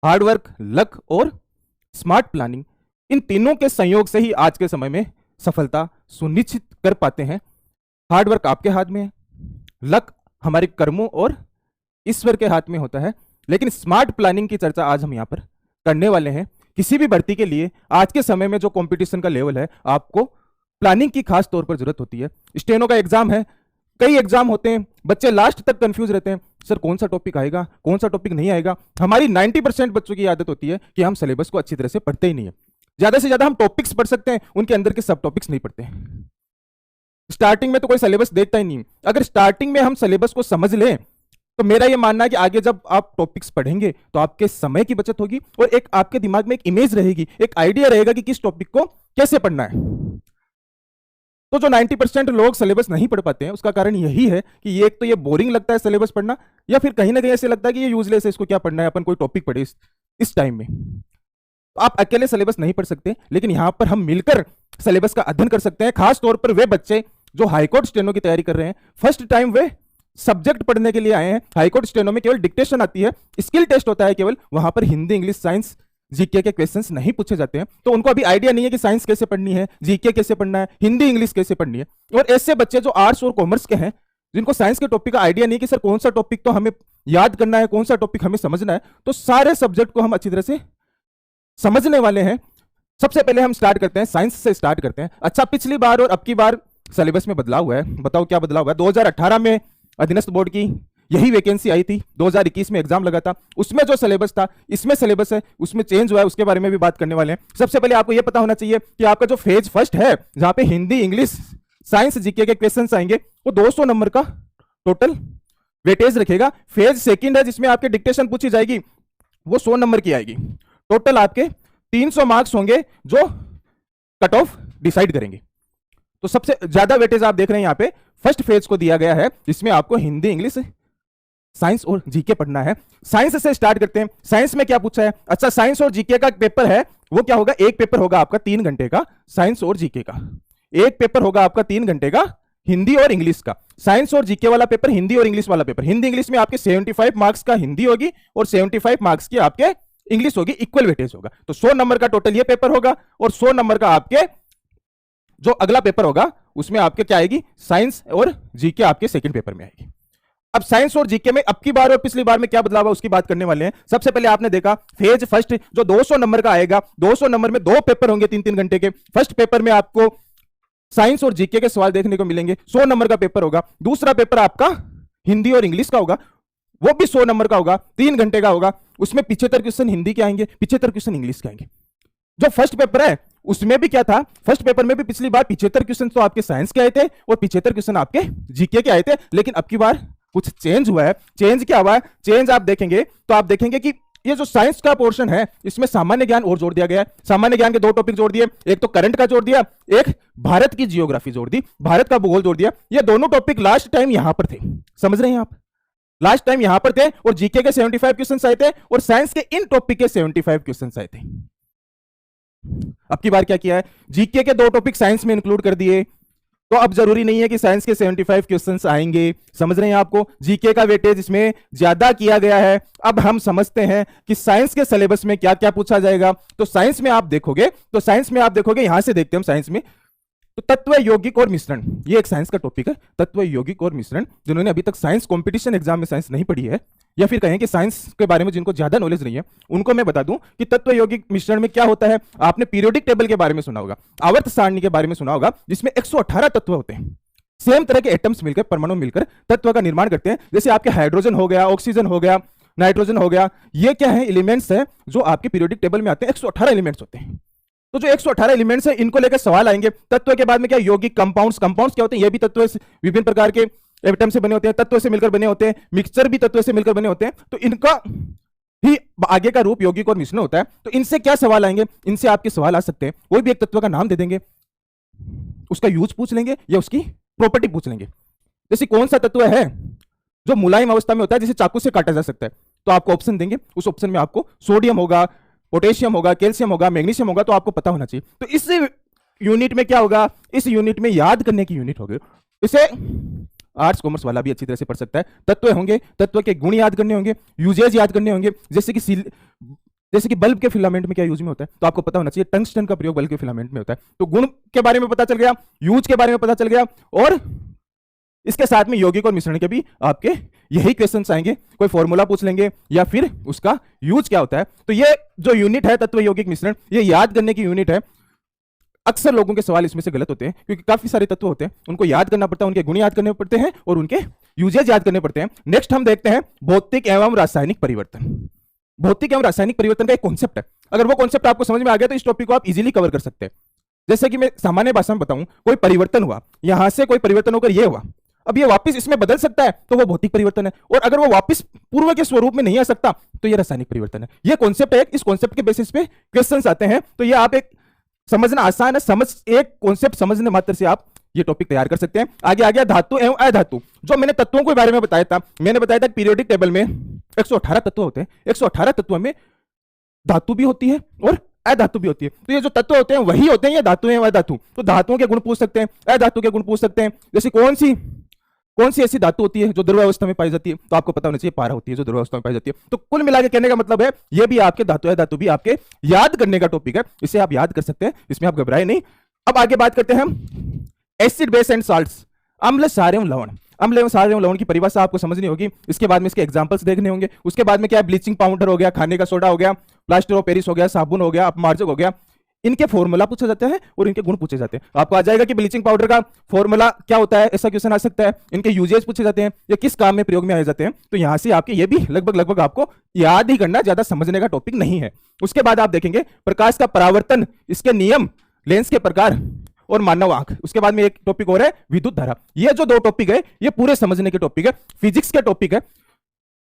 Hard work, luck और smart planning, इन तीनों के संयोग से ही आज के समय में सफलता सुनिश्चित कर पाते हैं। हार्डवर्क आपके हाथ में है, लक हमारे कर्मों और ईश्वर के हाथ में होता है, लेकिन स्मार्ट प्लानिंग की चर्चा आज हम यहां पर करने वाले हैं। किसी भी भर्ती के लिए आज के समय में जो कंपटीशन का लेवल है, आपको प्लानिंग की खास तौर पर जरूरत होती है। स्टेनो का एग्जाम है, कई एग्जाम होते हैं, बच्चे लास्ट तक कंफ्यूज रहते हैं, सर कौन सा टॉपिक आएगा, कौन सा टॉपिक नहीं आएगा। हमारी 90% बच्चों की आदत होती है कि हम सिलेबस को अच्छी तरह से पढ़ते ही नहीं है। ज्यादा से ज्यादा हम टॉपिक्स पढ़ सकते हैं, उनके अंदर के सब टॉपिक्स नहीं पढ़ते। स्टार्टिंग में तो कोई सिलेबस देखता ही नहीं। अगर स्टार्टिंग में हम सिलेबस को समझ लें तो मेरा यह मानना है कि आगे जब आप टॉपिक्स पढ़ेंगे तो आपके समय की बचत होगी और एक आपके दिमाग में एक इमेज रहेगी, एक आइडिया रहेगा कि किस टॉपिक को कैसे पढ़ना है। तो जो 90% लोग सिलेबस नहीं पढ़ पाते हैं, उसका कारण यही है कि ये एक तो ये बोरिंग लगता है सिलेबस पढ़ना, या फिर कहीं ना कहीं ऐसे लगता है कि ये यूजलेस है, इसको क्या पढ़ना है, अपन कोई टॉपिक पढ़े इस टाइम में। तो आप अकेले सिलेबस नहीं पढ़ सकते, लेकिन यहां पर हम मिलकर सिलेबस का अध्ययन कर सकते हैं। खास तौर पर वे बच्चे जो हाईकोर्ट स्टेनो की तैयारी कर रहे हैं, फर्स्ट टाइम वे सब्जेक्ट पढ़ने के लिए आए हैं। हाईकोर्ट स्टेनो में केवल डिक्टेशन आती है, स्किल टेस्ट होता है केवल, वहां पर हिंदी, इंग्लिश, साइंस, जीके के क्वेश्चंस नहीं पूछे जाते हैं। तो उनको अभी आइडिया नहीं है कि साइंस कैसे पढ़नी है, जीके कैसे पढ़ना है, हिंदी इंग्लिश कैसे पढ़नी है। और ऐसे बच्चे जो आर्ट्स और कॉमर्स के हैं, जिनको साइंस के टॉपिक का आइडिया नहीं कि सर कौन सा टॉपिक तो हमें याद करना है, कौन सा टॉपिक हमें समझना है, तो सारे सब्जेक्ट को हम अच्छी तरह से समझने वाले हैं। सबसे पहले हम स्टार्ट करते हैं, साइंस से स्टार्ट करते हैं। अच्छा, पिछली बार और अब की बार सिलेबस में बदलाव हुआ है, बताओ क्या बदलाव हुआ है। 2018 में अधीनस्थ बोर्ड की यही वैकेंसी आई थी, 2021 में एग्जाम लगा था, उसमें जो सिलेबस था, इसमें सिलेबस है, उसमें चेंज हुआ है, उसके बारे में भी बात करने वाले हैं। सबसे पहले आपको यह पता होना चाहिए कि आपका जो फेज फर्स्ट है, जहां पे हिंदी, इंग्लिश, साइंस, जीके के क्वेश्चंस आएंगे, वो 200 नंबर का टोटल वेटेज रखेगा। फेज सेकंड है, जिसमें आपके डिक्टेशन पूछी जाएगी, वो 100 नंबर की आएगी। टोटल आपके 300 मार्क्स होंगे जो कट ऑफ डिसाइड करेंगे। तो सबसे ज्यादा वेटेज आप देख रहे हैं यहां पे फर्स्ट फेज को दिया गया है, जिसमें आपको हिंदी, इंग्लिश, साइंस और जीके पढ़ना है। साइंस से स्टार्ट करते हैं। साइंस में क्या पूछा है? अच्छा, साइंस और जीके का पेपर है, वो क्या होगा, एक पेपर होगा आपका 3 घंटे का साइंस और जीके का, एक पेपर होगा आपका 3 घंटे का हिंदी और इंग्लिश का। साइंस और जीके वाला पेपर, हिंदी और इंग्लिश वाला पेपर, हिंदी इंग्लिश में आपके 75 मार्क्स का हिंदी होगी और 75 मार्क्स की आपके इंग्लिश होगी, इक्वल वेटेज होगा। तो 100 नंबर का टोटल ये पेपर होगा और 100 नंबर का आपके जो अगला पेपर होगा उसमें आपके क्या आएगी, साइंस और जीके आपके सेकंड पेपर में आएगी। अब साइंस और जीके में अब की बार और पिछली बार में क्या बदलाव है उसकी बात करने वाले हैं। सबसे पहले आपने देखा फेज फर्स्ट जो 200 नंबर का आएगा, 200 नंबर में 2 पेपर होंगे 3-3 घंटे के। फर्स्ट पेपर में आपको साइंस और जीके के सवाल देखने को मिलेंगे, 100 नंबर का पेपर होगा। दूसरा पेपर आपका हिंदी और इंग्लिश का होगा, वो भी 100 नंबर का होगा, 3 घंटे का होगा। उसमें 75 क्वेश्चन हिंदी के आएंगे, 75 क्वेश्चन इंग्लिश के आएंगे। जो फर्स्ट पेपर है उसमें भी क्या था, फर्स्ट पेपर में भी पिछली बार 75 क्वेश्चन तो आपके साइंस के आए थे और 75 क्वेश्चन आपके जीके के आए थे, लेकिन अब की बार कुछ चेंज हुआ है। चेंज क्या हुआ है? चेंज आप देखेंगे तो आप देखेंगे कि ये जो साइंस का पोर्शन है, इसमें सामान्य ज्ञान और जोड़ दिया गया है। सामान्य ज्ञान के 2 टॉपिक जोड़ दिए, एक तो करंट का जोड़ दिया, एक भारत की जियोग्राफी जोड़ दी, भारत का भूगोल जोड़ दिया। ये दोनों टॉपिक लास्ट टाइम यहां पर थे, समझ रहे हैं आप, लास्ट टाइम यहां पर थे और जीके के 75 क्वेश्चन आए थे और साइंस के इन टॉपिक के 75 क्वेश्चन आए थे। अब की बार क्या किया है, जीके के 2 टॉपिक साइंस में इंक्लूड कर दिए, तो अब जरूरी नहीं है कि साइंस के 75 क्वेश्चंस आएंगे, समझ रहे हैं आपको। जीके का वेटेज इसमें ज्यादा किया गया है। अब हम समझते हैं कि साइंस के सिलेबस में क्या क्या पूछा जाएगा। तो साइंस में आप देखोगे यहां से देखते हैं हम साइंस में, तो तत्व, यौगिक और मिश्रण, ये एक साइंस का टॉपिक है, तत्व, यौगिक और मिश्रण। जिन्होंने अभी तक साइंस कंपटीशन एग्जाम में साइंस नहीं पढ़ी है, या फिर कहें कि साइंस के बारे में जिनको ज्यादा नॉलेज नहीं है, उनको मैं बता दूं कि तत्व, यौगिक, मिश्रण में क्या होता है। आपने पीरियोडिक टेबल के बारे में सुना होगा, आवर्त सारणी के बारे में सुना होगा, जिसमें 118 तत्व होते हैं। सेम तरह के एटम्स मिलकर, परमाणु मिलकर तत्व का निर्माण करते हैं। जैसे आपके हाइड्रोजन हो गया, ऑक्सीजन हो गया, नाइट्रोजन हो गया, ये क्या है, एलिमेंट्स है जो आपके पीरियोडिक टेबल में आते हैं। 118 एलिमेंट्स होते हैं। तो जो 118 एलिमेंट्स है, इनको लेकर सवाल आएंगे। तत्व के बाद में क्या, यौगिक, कंपाउंड्स। कंपाउंड्स क्या होते हैं, ये भी तत्व विभिन्न प्रकार के एटम से बने होते हैं, तत्व से मिलकर बने होते हैं। मिक्सचर भी तत्व से मिलकर बने होते हैं। तो इनका ही आगे का रूप यौगिक और मिश्रण होता है। तो इनसे क्या सवाल आएंगे, इनसे आपके सवाल आ सकते हैं। कोई भी एक तत्व का नाम दे देंगे, उसका यूज पूछ लेंगे या उसकी प्रॉपर्टी पूछ लेंगे। जैसे कौन सा तत्व है जो मुलायम अवस्था में होता है, जिसे चाकू से काटा जा सकता है, तो आपको ऑप्शन देंगे। उस ऑप्शन में आपको सोडियम होगा, पोटेशियम होगा, कैल्शियम होगा, मैग्नीशियम होगा, तो आपको पता होना चाहिए। तो इस यूनिट में क्या होगा, इस यूनिट में याद करने की यूनिट होगी। इसे आर्ट्स कॉमर्स वाला भी अच्छी तरह से पढ़ सकता है। तत्व होंगे, तत्व के गुण याद करने होंगे, यूजेज याद करने होंगे। जैसे कि जैसे कि बल्ब के फिलामेंट में क्या यूज में होता है, तो आपको पता होना चाहिए टंगस्टन का प्रयोग बल्ब के फिलामेंट में होता है। तो गुण के बारे में पता चल गया, यूज के बारे में पता चल गया, और इसके साथ में यौगिक और मिश्रण के भी आपके यही क्वेश्चंस आएंगे। कोई फॉर्मूला पूछ लेंगे या फिर उसका यूज क्या होता है। तो ये जो यूनिट है तत्व यौगिक मिश्रण, ये याद करने की यूनिट है। अक्सर लोगों के सवाल इसमें से गलत होते हैं क्योंकि काफी सारे तत्व होते हैं, उनको याद करना पड़ता है, उनके गुण याद करने पड़ते हैं और उनके यूजेज याद करने पड़ते हैं। नेक्स्ट हम देखते हैं भौतिक एवं रासायनिक परिवर्तन। भौतिक एवं रासायनिक परिवर्तन का एक कॉन्सेप्ट है। अगर वो कॉन्सेप्ट आपको समझ में आ गया तो इस टॉपिक को आप इजीली कवर कर सकते हैं। जैसे कि मैं सामान्य भाषा में बताऊं, कोई परिवर्तन हुआ, यहां से कोई परिवर्तन होकर ये हुआ, अब ये वापस इसमें बदल सकता है तो वो भौतिक परिवर्तन है, और अगर वो वापस पूर्व के स्वरूप में नहीं आ सकता तो ये रासायनिक परिवर्तन है। ये कॉन्सेप्ट है, इस कॉन्सेप्ट के बेसिस पे क्वेश्चंस आते हैं। तो ये आप एक समझना आसान है, एक कॉन्सेप्ट समझने मात्र से आप ये टॉपिक तैयार कर सकते हैं। आगे आ गया धातु एवं अधातु। जो मैंने तत्वों के बारे में बताया था, मैंने बताया था पीरियोडिक टेबल में 118 तत्व होते हैं, 118 तत्वों में धातु भी होती है और अधातु भी होती है। तो ये जो तत्व होते हैं वही होते हैं, ये धातु है अधातु। तो धातुओं के गुण पूछ सकते हैं, अधातु के गुण पूछ सकते हैं। जैसे कौन सी ऐसी धातु होती है जो द्रव अवस्था में पाई जाती है, तो आपको पता होना चाहिए पारा होती है जो द्रव अवस्था में पाई जाती है। तो कुल मिला के कहने का मतलब है ये भी आपके धातु है धातु भी आपके याद करने का टॉपिक है, इसे आप याद कर सकते हैं, इसमें आप घबराए नहीं। अब आगे बात करते हैं हम एसिड बेस एंड साल्ट्स, अम्ल सार एवं लवण। अम्ल एवं सार एवं लवण की परिभाषा आपको समझनी होगी, इसके बाद में इसके एग्जांपल्स देखने होंगे। उसके बाद में क्या है, ब्लीचिंग पाउडर हो गया, खाने का सोडा हो गया, प्लास्टर ऑफ पेरिस हो गया, साबुन हो गया, अपमार्जक हो गया, इनके फॉर्मूला पूछा जाता है और इनके गुण पूछे जाते हैं। आपको आ जाएगा कि ब्लीचिंग पाउडर का फॉर्मूला क्या होता है, ऐसा क्वेश्चन आ सकता है। इनके यूजेज पूछे जाते हैं, ये किस काम में प्रयोग में आए जाते हैं। तो यहां से आपके ये भी लगभग आपको याद ही करना, ज्यादा समझने का टॉपिक नहीं है। उसके बाद आप देखेंगे प्रकाश का परावर्तन, इसके नियम, लेंस के प्रकार और मानव आंख। उसके बाद में एक टॉपिक और है विद्युत धारा। ये जो दो टॉपिक है ये पूरे समझने के टॉपिक है, फिजिक्स के टॉपिक है।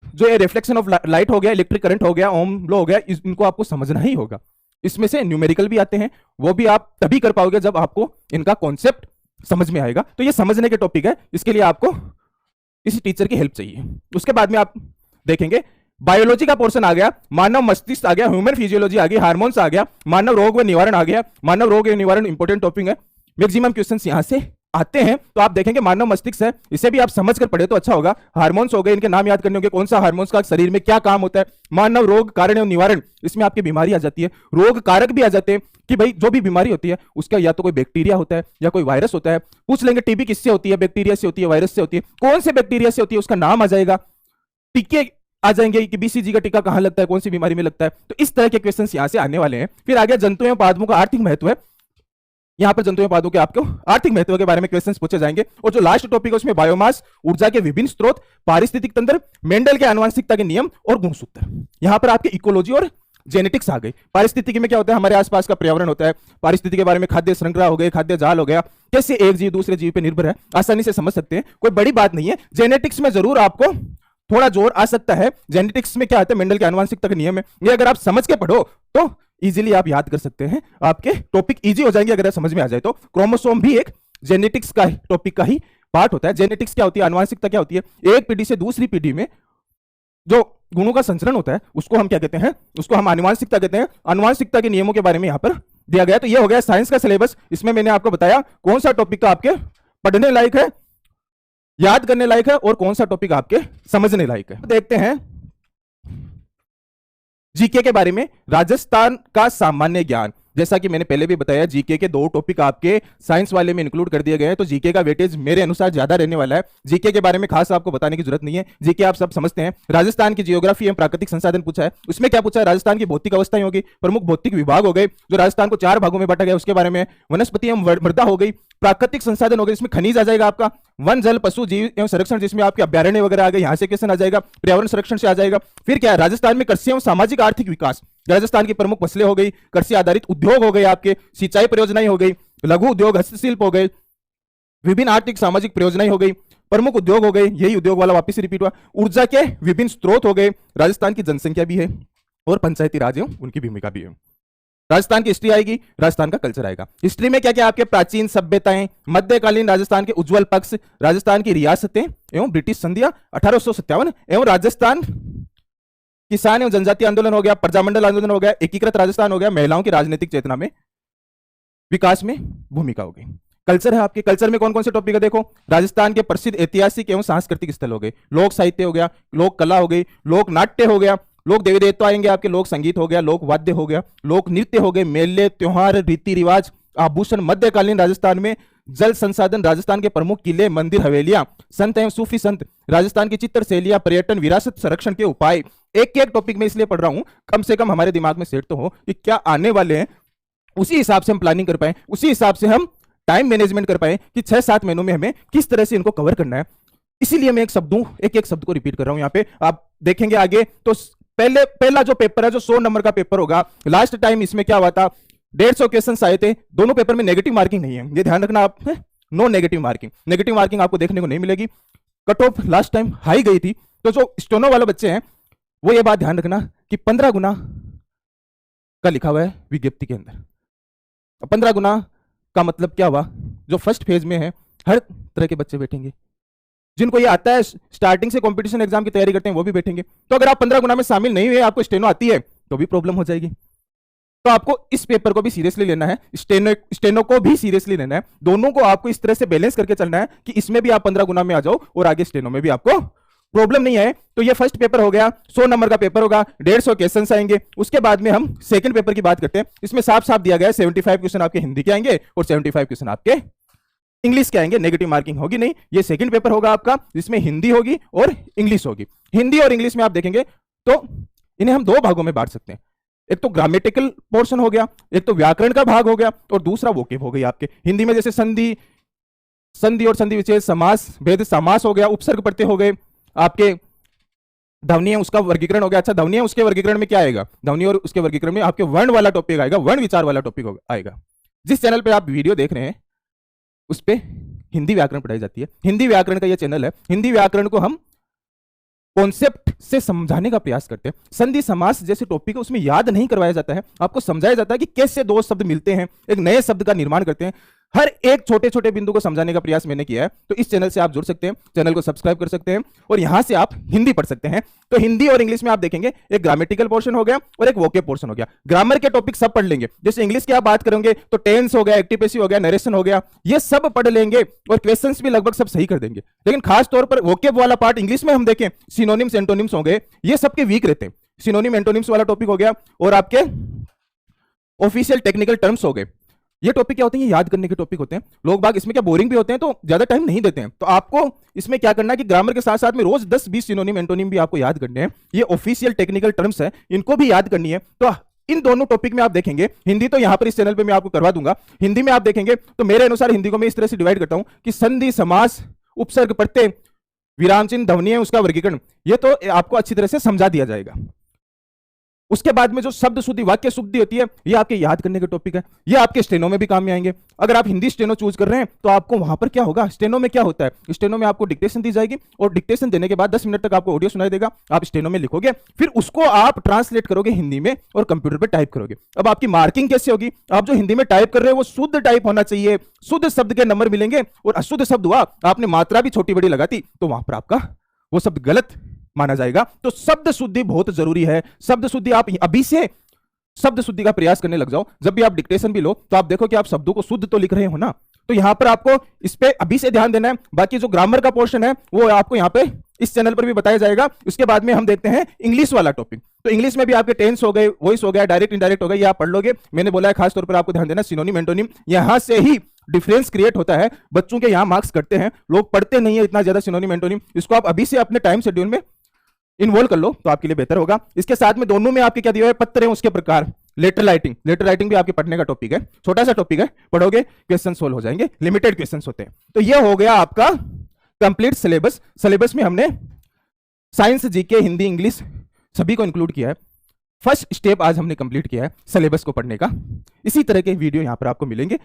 जो ये रिफ्लेक्शन ऑफ लाइट हो गया, इलेक्ट्रिक करंट हो गया, ओम लॉ हो गया, इनको आपको समझना ही होगा। इसमें से न्यूमेरिकल भी आते हैं, वो भी आप तभी कर पाओगे जब आपको इनका कॉन्सेप्ट समझ में आएगा। तो ये समझने के टॉपिक है, इसके लिए आपको किसी टीचर की हेल्प चाहिए। उसके बाद में आप देखेंगे बायोलॉजी का पोर्शन आ गया, मानव मस्तिष्क आ गया, ह्यूमन फिजियोलॉजी आ गई, हार्मोन्स आ गया, मानव रोग व निवारण आ गया। मानव रोग व निवारण इंपॉर्टेंट टॉपिक है, मैक्सिमम क्वेश्चंस यहां से आते हैं। तो आप देखेंगे मानव मस्तिष्क है, इसे भी आप समझ कर पढ़े तो अच्छा होगा। हार्मोन्स हो गए, इनके नाम याद करने होंगे, कौन सा हार्मोन्स का शरीर में क्या काम होता है। मानव रोग कारण एवं निवारण, इसमें आपकी बीमारी आ जाती है, रोग कारक भी आ जाते हैं कि भाई जो भी बीमारी होती है उसका या तो कोई बैक्टीरिया होता है या कोई वायरस होता है। पूछ लेंगे टीबी किससे होती है, बैक्टीरिया से होती है, वायरस से होती है, कौन से बैक्टीरिया से होती है उसका नाम आ जाएगा। टीके आ जाएंगे कि बीसीजी का टीका कहां लगता है, कौन सी बीमारी में लगता है। तो इस तरह के क्वेश्चन यहां से आने वाले हैं। फिर आगे जंतु एवं पादपों का आर्थिक महत्व है, यहां पर जंतु एवं पादपों के आपको आर्थिक महत्व के बारे में क्वेश्चंस पूछे जाएंगे। और जो लास्ट टॉपिक है उसमें बायोमास, ऊर्जा के विभिन्न स्रोत, पारिस्थितिक तंत्र, मेंडल के आनुवंशिकता के नियम और गुणसूत्र। यहां पर आपके इकोलॉजी और जेनेटिक्स आ गई। पारिस्थितिकी में क्या होता है, हमारे आसपास का पर्यावरण होता है। पारिस्थितिकी के बारे में खाद्य श्रृंखला हो गई, खाद्य जाल हो गया, कैसे एक जीव दूसरे जीव पे निर्भर है, आसानी से समझ सकते हैं, कोई बड़ी बात नहीं है। जेनेटिक्स में जरूर आपको थोड़ा जोर आ सकता है। जेनेटिक्स में क्या आता है, मेंडल के आनुवंशिकता के नियम है, ये अगर आप समझ के पढ़ो तो इजीली आप याद कर सकते हैं, आपके टॉपिक इजी हो जाएंगे अगर समझ में आ जाए तो। क्रोमोसोम भी एक जेनेटिक्स का टॉपिक का ही पार्ट होता है। जेनेटिक्स क्या होती है, आनुवंशिकता क्या होती है, एक पीढ़ी से दूसरी पीढ़ी में जो गुणों का संचरण होता है उसको हम क्या कहते हैं, उसको हम आनुवंशिकता कहते हैं। आनुवंशिकता के नियमों के बारे में यहां पर दिया गया। तो ये हो गया साइंस का सिलेबस। इसमें मैंने आपको बताया कौन सा टॉपिक तो आपके पढ़ने लायक है, याद करने लायक है, और कौन सा टॉपिक आपके समझने लायक है। देखते हैं जीके के बारे में। राजस्थान का सामान्य ज्ञान, जैसा कि मैंने पहले भी बताया, जीके के दो टॉपिक आपके साइंस वाले में इंक्लूड कर दिए गए हैं। तो जीके का वेटेज मेरे अनुसार ज्यादा रहने वाला है। जीके के बारे में खास आपको बताने की जरूरत नहीं है, जीके आप सब समझते हैं। राजस्थान की जियोग्राफी एवं प्राकृतिक संसाधन पूछा है, उसमें क्या पूछा है, राजस्थान की भौतिक अवस्थाएं होगी, प्रमुख भौतिक विभाग हो गए, जो राजस्थान को 4 भागों में बांटा गया उसके बारे में। वनस्पति एवं मृदा हो गई, प्राकृतिक संसाधन हो गए, इसमें खनिज आ जाएगा आपका, वन जल पशु जीव एवं संरक्षण जिसमें आपके अभ्यारण्य वगैरह आ गए, यहां से क्वेश्चन आ जाएगा, पर्यावरण संरक्षण से आ जाएगा। फिर क्या है, राजस्थान में कृषि एवं सामाजिक आर्थिक विकास, राजस्थान की प्रमुख फसलें हो गई, कृषि आधारित उद्योग हो गए, आपके सिंचाई परियोजनाएं हो गई, लघु उद्योग हस्तशिल्प हो गए, विभिन्न आर्थिक सामाजिक परियोजनाएं हो गई, प्रमुख उद्योग हो गए, यही उद्योग वाला वापस रिपीट हुआ, ऊर्जा के विभिन्न स्रोत हो गए, राजस्थान की जनसंख्या भी है, और पंचायती राज एवं उनकी भूमिका भी है। राजस्थान की हिस्ट्री आएगी, राजस्थान का कल्चर आएगा। हिस्ट्री में क्या क्या आपके प्राचीन सभ्यताएं, मध्यकालीन राजस्थान के उज्जवल पक्ष, राजस्थान की रियासतें एवं ब्रिटिश संधियां 1857 एवं राजस्थान किसान एवं जनजातीय आंदोलन हो गया, प्रजामंडल आंदोलन हो गया, एकीकृत राजस्थान हो गया, महिलाओं की राजनीतिक चेतना में विकास में भूमिका हो गई। कल्चर है आपके, कल्चर में कौन कौन से टॉपिक है देखो, राजस्थान के प्रसिद्ध ऐतिहासिक एवं सांस्कृतिक स्थल हो गए, लोक साहित्य हो गया, लोक कला हो गई, लोक नाट्य हो गया, लोक देवी देवता आएंगे आपके, लोक संगीत हो गया, लोक वाद्य हो गया, लोक नृत्य हो गए, मेले त्योहार रीति रिवाज आभूषण, मध्यकालीन राजस्थान में जल संसाधन, राजस्थान के प्रमुख किले मंदिर हवेलियां, संत एवं सूफी संत, राजस्थान की चित्र शैलियां, पर्यटन, विरासत संरक्षण के उपाय। एक एक टॉपिक में इसलिए पढ़ रहा हूं कम से कम हमारे दिमाग में सेट तो हो कि क्या आने वाले हैं, उसी हिसाब से हम प्लानिंग कर पाए, उसी हिसाब से हम टाइम मैनेजमेंट कर पाए कि 6-7 महीनों में हमें किस तरह से इनको कवर करना है। इसीलिए मैं एक एक शब्द को रिपीट कर रहा हूं। यहां पे आप देखेंगे आगे तो पहला जो पेपर है जो 100 नंबर का पेपर होगा, लास्ट टाइम इसमें क्या हुआ था 150 क्वेश्चन आए थे, दोनों पेपर में नेगेटिव मार्किंग नहीं है, ये ध्यान रखना आप। No negative marking, negative marking आपको देखने को नहीं मिलेगी। Cut off last time high गई थी, तो जो स्टेनो वाले बच्चे हैं वो ये बात ध्यान रखना कि 15 गुना का लिखा हुआ है विज्ञप्ति के अंदर। 15 गुना का मतलब क्या हुआ, जो फर्स्ट फेज में है हर तरह के बच्चे बैठेंगे, जिनको ये आता है स्टार्टिंग से कंपटीशन एग्जाम की तैयारी करते हैं वो भी बैठेंगे। तो अगर आप 15 गुना में शामिल नहीं हुए, आपको स्टेनो आती है तो भी प्रॉब्लम हो जाएगी। तो आपको इस पेपर को भी सीरियसली लेना है, स्टेनो को भी सीरियसली लेना है, दोनों को आपको इस तरह से बैलेंस करके चलना है कि इसमें भी आप 15 गुना में आ जाओ और आगे स्टेनो में भी आपको प्रॉब्लम नहीं है। तो ये फर्स्ट पेपर हो गया, 100 नंबर का पेपर होगा, 150 क्वेश्चन आएंगे। उसके बाद में हम सेकंड पेपर की बात करते हैं। इसमें साफ साफ दिया गया है 75 क्वेश्चन आपके हिंदी के आएंगे और 75 क्वेश्चन आपके इंग्लिश के आएंगे, नेगेटिव मार्किंग होगी नहीं। ये सेकंड पेपर होगा आपका, जिसमें हिंदी होगी और इंग्लिश होगी। हिंदी और इंग्लिश में आप देखेंगे तो इन्हें हम 2 भागों में बांट सकते हैं, एक तो ग्रामेटिकल पोर्शन हो गया, एक तो व्याकरण का भाग हो गया, और दूसरा वोकेब हो गई आपके। हिंदी में जैसे संधि और संधि विशेष, समास, भेद समास हो गया, उपसर्ग प्रत्यय हो गए, आपके ध्वनि है उसका वर्गीकरण हो गया। अच्छा, ध्वनि है उसके वर्गीकरण में क्या आएगा, ध्वनि और उसके वर्गीकरण में आपके वर्ण वाला टॉपिक आएगा, वर्ण विचार वाला टॉपिक आएगा। जिस चैनल पे आप वीडियो देख रहे हैं उस पे हिंदी व्याकरण पढ़ाई जाती है, हिंदी व्याकरण का ये चैनल है। हिंदी व्याकरण को हम कॉन्सेप्ट से समझाने का प्रयास करते हैं। संधि समास जैसे टॉपिक है उसमें याद नहीं करवाया जाता है, आपको समझाया जाता है कि कैसे 2 शब्द मिलते हैं, एक नए शब्द का निर्माण करते हैं। हर एक छोटे छोटे बिंदु को समझाने का प्रयास मैंने किया है। तो इस चैनल से आप जुड़ सकते हैं, चैनल को सब्सक्राइब कर सकते हैं और यहां से आप हिंदी पढ़ सकते हैं। तो हिंदी और इंग्लिश में आप देखेंगे एक ग्रामेटिकल पोर्शन हो गया और एक वोकेब पोर्शन हो गया। ग्रामर के टॉपिक सब पढ़ लेंगे, जैसे इंग्लिश की आप बात करेंगे तो टेंस हो गया, एक्टिव पैसिव हो गया, नरेशन हो गया, ये सब पढ़ लेंगे और क्वेश्चंस भी लगभग सब सही कर देंगे। लेकिन खास तौर पर वोकेब वाला पार्ट इंग्लिश में हम देखें, सिनोनिम्स एंटोनिम्स हो गए, ये सबके वीक रहते हैं। सिनोनिम एंटोनिम्स वाला टॉपिक हो गया और आपके ऑफिशियल टेक्निकल टर्म्स हो गए। ये टॉपिक क्या होते हैं, ये याद करने के टॉपिक होते हैं। लोग बाग इसमें क्या बोरिंग भी होते हैं तो ज्यादा टाइम नहीं देते हैं। तो आपको इसमें क्या करना है कि ग्रामर के साथ साथ में रोज 10-20 सिनोनिम एंटोनिम भी आपको याद करने हैं। ये ऑफिशियल टेक्निकल टर्म्स है, इनको भी याद करनी है। तो इन दोनों टॉपिक में आप देखेंगे, हिंदी तो यहां पर इस चैनल पे मैं आपको करवा दूंगा। हिंदी में आप देखेंगे तो मेरे अनुसार हिंदी को मैं इस तरह से डिवाइड करता हूं कि संधि, समास, उपसर्ग प्रत्यय, विराम चिन्ह, ध्वनि है उसका वर्गीकरण, ये तो आपको अच्छी तरह से समझा दिया जाएगा। उसके बाद में जो शब्द शुद्धि, वाक्य शुद्धि होती है, ये आपके याद करने के टॉपिक है। ये आपके स्टेनो में भी काम में आएंगे। अगर आप हिंदी स्टेनो चूज कर रहे हैं तो आपको वहां पर क्या होगा, स्टेनो में क्या होता है, स्टेनो में आपको डिक्टेशन दी जाएगी और डिक्टेशन देने के बाद 10 मिनट तक आपको ऑडियो सुनाई देगा, आप स्टेनो में लिखोगे, फिर उसको आप ट्रांसलेट करोगे हिंदी में और कंप्यूटर पर टाइप करोगे। अब आपकी मार्किंग कैसे होगी, आप जो हिंदी में टाइप कर रहे हो वो शुद्ध टाइप होना चाहिए, शुद्ध शब्द के नंबर मिलेंगे। और अशुद्ध शब्द हुआ, आपने मात्रा भी छोटी बड़ी लगाती तो वहां पर आपका वो शब्द गलत माना जाएगा। तो शब्द शुद्धि बहुत जरूरी है। शब्द शुद्धि आप अभी से शब्द शुद्धि का प्रयास करने लग जाओ। जब भी आप डिक्टेशन भी लो तो आप देखो कि आप शब्दों को शुद्ध तो लिख रहे हो ना, तो यहां पर आपको इस पे अभी से ध्यान देना है। बाकी जो ग्रामर का पोर्शन है वो आपको यहां पे इस चैनल पर भी बताया जाएगा। उसके बाद में हम देखते हैं इंग्लिश वाला टॉपिक। तो इंग्लिश में भी आपके टेंस हो गए, वॉइस हो गया, डायरेक्ट इनडायरेक्ट हो गया, ये आप पढ़ लोगे। मैंने बोला है खास तौर पर आपको ध्यान देना सिनोनिम एंटोनिम, यहां से ही डिफरेंस क्रिएट होता है। बच्चों के यहां मार्क्स कटते हैं, लोग पढ़ते नहीं है इतना ज्यादा सिनोनिम एंटोनिम। इसको आप अभी से अपने टाइम शेड्यूल में इन्वॉल्व कर लो तो आपके लिए बेहतर होगा। इसके साथ में दोनों में आपके क्या दिया है, पत्र है उसके प्रकार, लेटर राइटिंग, लेटर राइटिंग भी आपके पढ़ने का टॉपिक है, छोटा सा टॉपिक है, पढ़ोगे क्वेश्चन सोल्व हो जाएंगे, लिमिटेड क्वेश्चंस होते हैं। तो ये हो गया आपका कंप्लीट सिलेबस। सिलेबस में हमने साइंस, जीके, हिंदी, इंग्लिश सभी को इंक्लूड किया है। फर्स्ट स्टेप आज हमने कंप्लीट किया है सिलेबस को पढ़ने का। इसी तरह के वीडियो यहां पर आपको मिलेंगे,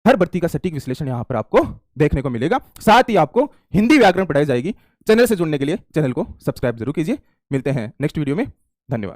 हर भर्ती का सटीक विश्लेषण यहां पर आपको देखने को मिलेगा। साथ ही आपको हिंदी व्याकरण पढ़ाई जाएगी। चैनल से जुड़ने के लिए चैनल को सब्सक्राइब जरूर कीजिए। मिलते हैं नेक्स्ट वीडियो में, धन्यवाद।